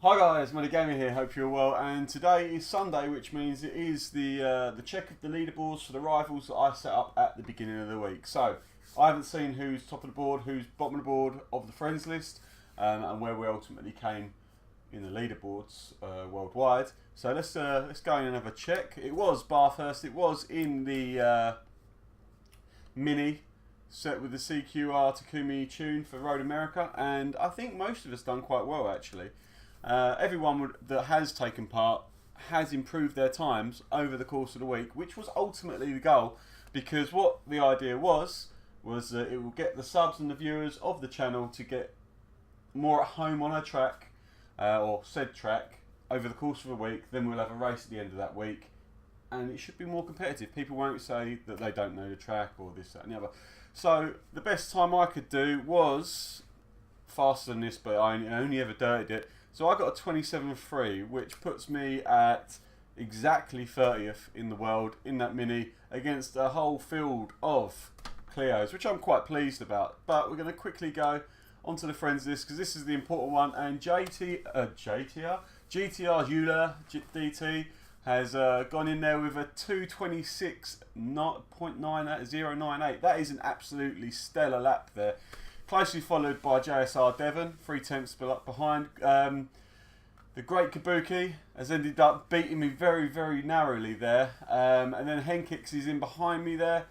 Hi guys, Money Gamer here, hope you're well, and today is Sunday, which means it is the check of the leaderboards for the rivals that I set up at the beginning of the week. So, I haven't seen who's top of the board, who's bottom of the board of the friends list, and where we ultimately came in the leaderboards worldwide. So let's go in and have a check. It was Bathurst, it was in the Mini, set with the CQR Takumi tune for Road America, and I think most of us done quite well actually. Everyone that has taken part has improved their times over the course of the week, which was ultimately the goal, because what the idea was that it will get the subs and the viewers of the channel to get more at home on a track, or said track, over the course of a week. Then we'll have a race at the end of that week, and it should be more competitive. People won't say that they don't know the track or this, that and the other. So the best time I could do was faster than this, but I only ever dirted it. So I got a 27.3, which puts me at exactly 30th in the world in that Mini against a whole field of Clios, which I'm quite pleased about. But we're going to quickly go onto the friends list because this is the important one. And GTR's Euler DT has gone in there with a 2:26.098. That is an absolutely stellar lap there. Closely followed by JSR Devon, 3 tenths behind. The Great Kabuki has ended up beating me very, very narrowly there. And then Henkix is in behind me there.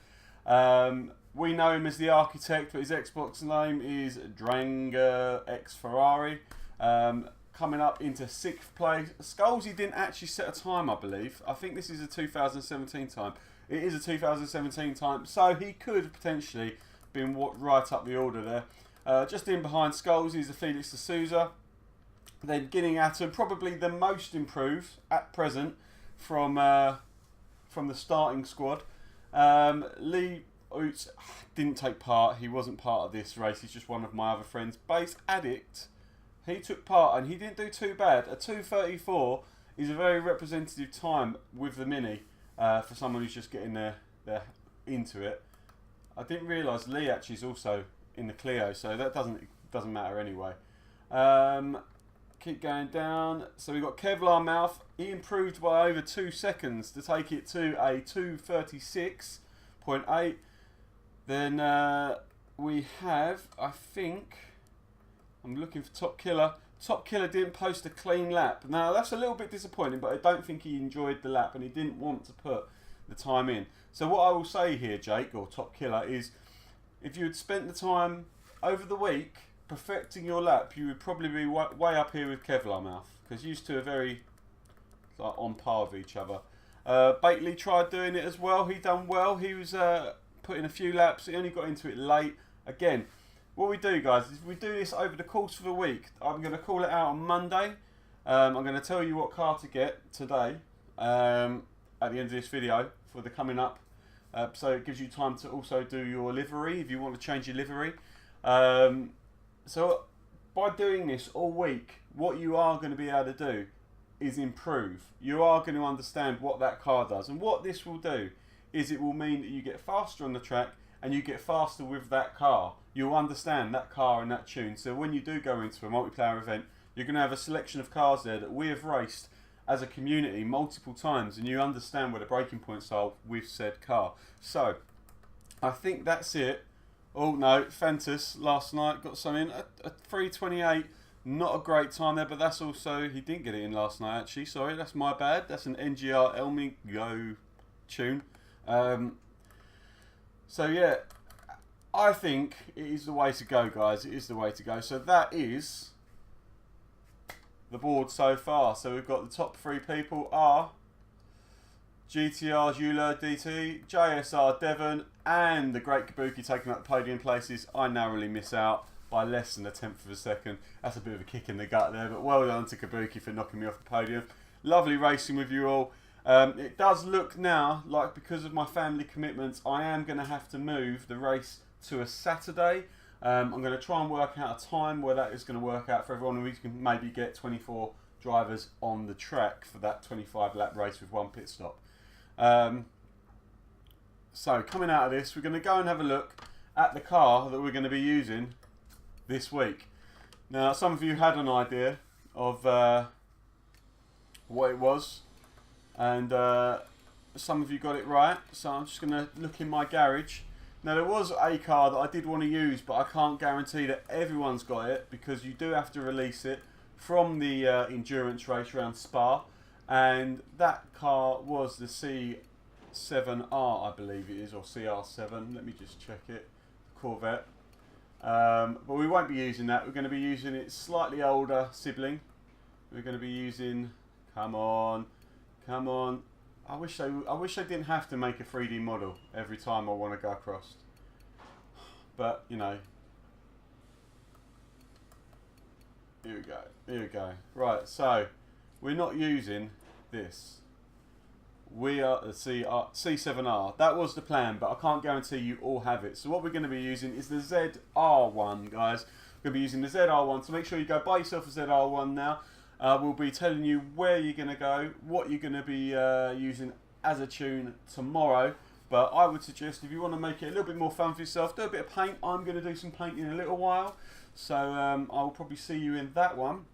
We know him as the Architect, but his Xbox name is Dranger X Ferrari. Coming up into 6th place. Skulls, he didn't actually set a time, I believe. I think this is a 2017 time. It is a 2017 time, so he could potentially been right up the order there. Just in behind Skulls is the Felix de Souza. Then Guinea Atom, probably the most improved at present from the starting squad. Lee Oots didn't take part. He wasn't part of this race. He's just one of my other friends. Base Addict, he took part and he didn't do too bad. A 2:34 is a very representative time with the Mini for someone who's just getting there into it. I didn't realise Lee actually is also in the Clio, so that doesn't matter anyway. Keep going down. So we've got Kevlar Mouth. He improved by over 2 seconds to take it to a 2:36.8. Then we have, I think, I'm looking for Top Killer. Top Killer didn't post a clean lap. Now that's a little bit disappointing, but I don't think he enjoyed the lap and he didn't want to put the time in. So what I will say here, Jake, or Top Killer, is if you had spent the time over the week perfecting your lap, you would probably be way up here with Kevlar Mouth, because used to are very on par with each other. Bately tried doing it as well. He done well. He was putting a few laps. He only got into it late. Again, what we do, guys, is we do this over the course of a week. I'm going to call it out on Monday. I'm going to tell you what car to get today at the end of this video for the coming up. So it gives you time to also do your livery if you want to change your livery. So by doing this all week, what you are going to be able to do is improve. You are going to understand what that car does. And what this will do is it will mean that you get faster on the track and you get faster with that car. You'll understand that car and that tune. So when you do go into a multiplayer event, you're going to have a selection of cars there that we have raced as a community multiple times, and you understand where the breaking points are with said car. So I think that's it. Oh no, Fantas last night got something, a 3:28, not a great time there, but that's also, he didn't get it in last night actually, sorry, that's my bad. That's an NGR Elmigo tune. So yeah, I think it is the way to go, guys. It is the way to go. So that is the board so far. So we've got the top 3 people are GTR's Euler DT, JSR Devon, and the Great Kabuki taking up the podium places. I narrowly miss out by less than a tenth of a second. That's a bit of a kick in the gut there, but well done to Kabuki for knocking me off the podium. Lovely racing with you all. It does look now like, because of my family commitments, I am going to have to move the race to a Saturday. I'm going to try and work out a time where that is going to work out for everyone, and we can maybe get 24 drivers on the track for that 25 lap race with 1 pit stop. So coming out of this, we're going to go and have a look at the car that we're going to be using this week. Now, some of you had an idea of what it was, and some of you got it right. So I'm just going to look in my garage. Now there was a car that I did want to use, but I can't guarantee that everyone's got it, because you do have to release it from the endurance race around Spa, and that car was the C7R, I believe it is, or CR7. Let me just check it. Corvette. But we won't be using that. We're going to be using its slightly older sibling. We're going to be using. Come on. I wish they didn't have to make a 3D model every time I want to go across. But you know. Here we go. Right, so we're not using this. We are the C7R. That was the plan, but I can't guarantee you all have it. So what we're going to be using is the ZR1, guys. We're going to be using the ZR1. So make sure you go buy yourself a ZR1 now. We'll be telling you where you're going to go, what you're going to be using as a tune tomorrow. But I would suggest, if you want to make it a little bit more fun for yourself, do a bit of paint. I'm going to do some painting in a little while. So I'll probably see you in that one.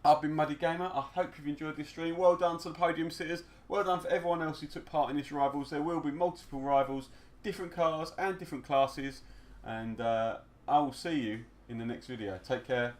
I've been Muddy Gamer. I hope you've enjoyed this stream. Well done to the podium sitters. Well done for everyone else who took part in this rivals. There will be multiple rivals, different cars and different classes. And I will see you in the next video. Take care.